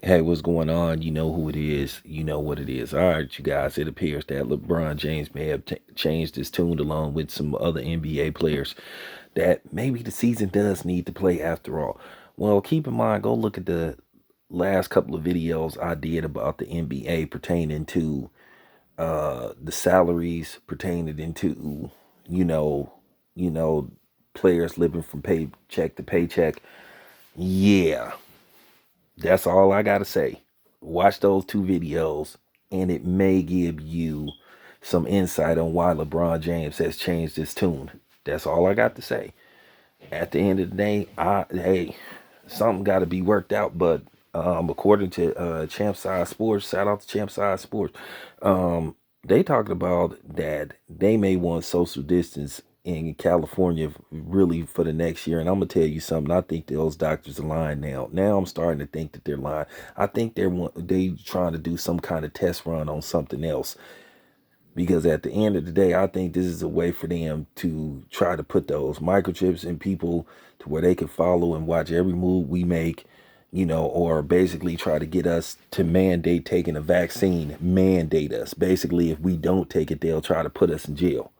Hey, what's going on? You know who it is. You know what it is. All right, you guys. It appears that LeBron James may have changed his tune along with some other NBA players that maybe the season does need to play after all. Well, keep in mind, go look at the last couple of videos I did about the NBA pertaining to the salaries pertaining into, you know, you know, players living from paycheck to paycheck. Yeah, that's all I gotta say. Watch those two videos, and it may give you some insight on why LeBron James has changed his tune. That's all I got to say. At the end of the day, hey, something got to be worked out. But according to Champ Side Sports, shout out to Champ Side Sports, they talked about that they may want social distance in California really for the next year. And I'm gonna tell you something. I think those doctors are lying now. Now I'm starting to think that they're lying. I think they trying to do some kind of test run on something else. Because at the end of the day, I think this is a way for them to try to put those microchips in people to where they can follow and watch every move we make, or basically try to get us to mandate taking a vaccine, mandate us. Basically, if we don't take it, they'll try to put us in jail.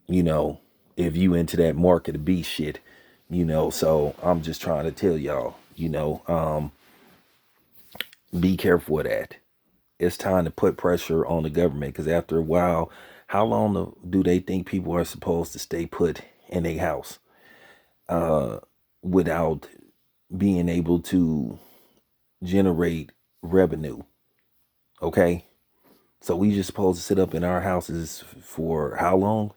You know, if you into that mark of the beast shit, so I'm just trying to tell y'all, be careful of that. It's time to put pressure on the government because after a while, how long do they think people are supposed to stay put in a house without being able to generate revenue? Okay, so we just supposed to sit up in our houses for how long?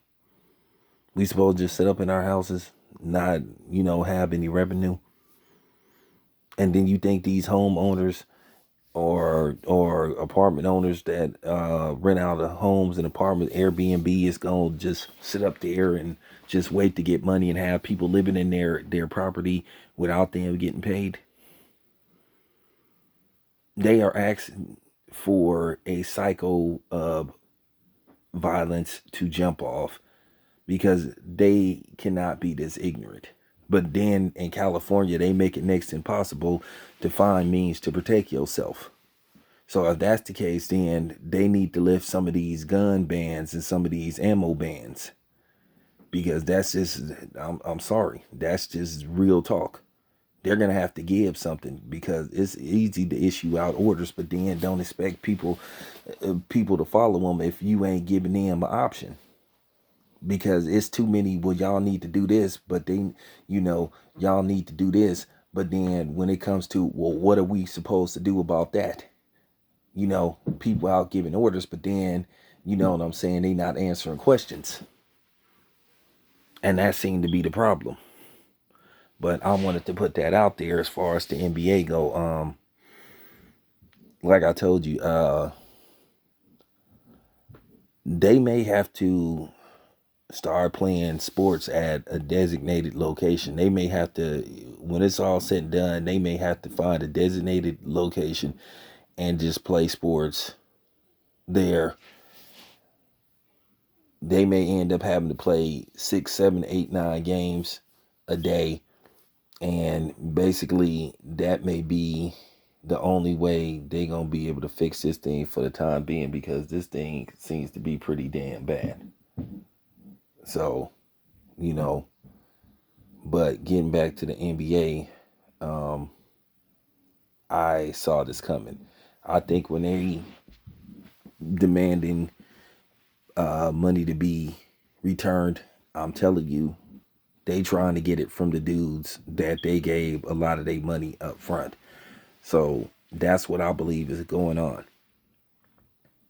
We supposed to just sit up in our houses, not have any revenue, and then you think these homeowners or apartment owners that rent out of homes and apartment Airbnb is gonna just sit up there and just wait to get money and have people living in their property without them getting paid. They are asking for a cycle of violence to jump off because they cannot be this ignorant. But then in California, they make it next to impossible to find means to protect yourself. So if that's the case, then they need to lift some of these gun bans and some of these ammo bans because that's just, I'm sorry, that's just real talk. They're going to have to give something because it's easy to issue out orders, but then don't expect people to follow them if you ain't giving them an option because it's too many. Well, y'all need to do this, but then, y'all need to do this. But then when it comes to, well, what are we supposed to do about that? People out giving orders, but then, you know what I'm saying, they not answering questions. And that seemed to be the problem. But I wanted to put that out there as far as the NBA go. Like I told you, they may have to start playing sports at a designated location. They may have to, when it's all said and done, they may have to find a designated location and just play sports there. They may end up having to play 6, 7, 8, 9 games a day. And basically, that may be the only way they're going to be able to fix this thing for the time being because this thing seems to be pretty damn bad. So, but getting back to the NBA, I saw this coming. I think when they demanding money to be returned, I'm telling you, they trying to get it from the dudes that they gave a lot of their money up front. So that's what I believe is going on.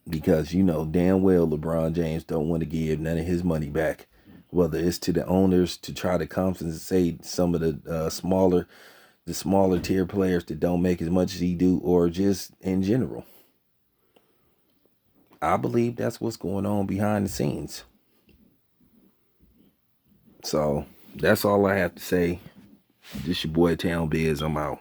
Because damn well LeBron James don't want to give none of his money back. Whether it's to the owners to try to compensate some of the smaller tier players that don't make as much as he do, or just in general. I believe that's what's going on behind the scenes. So that's all I have to say. This your boy Town Biz. I'm out.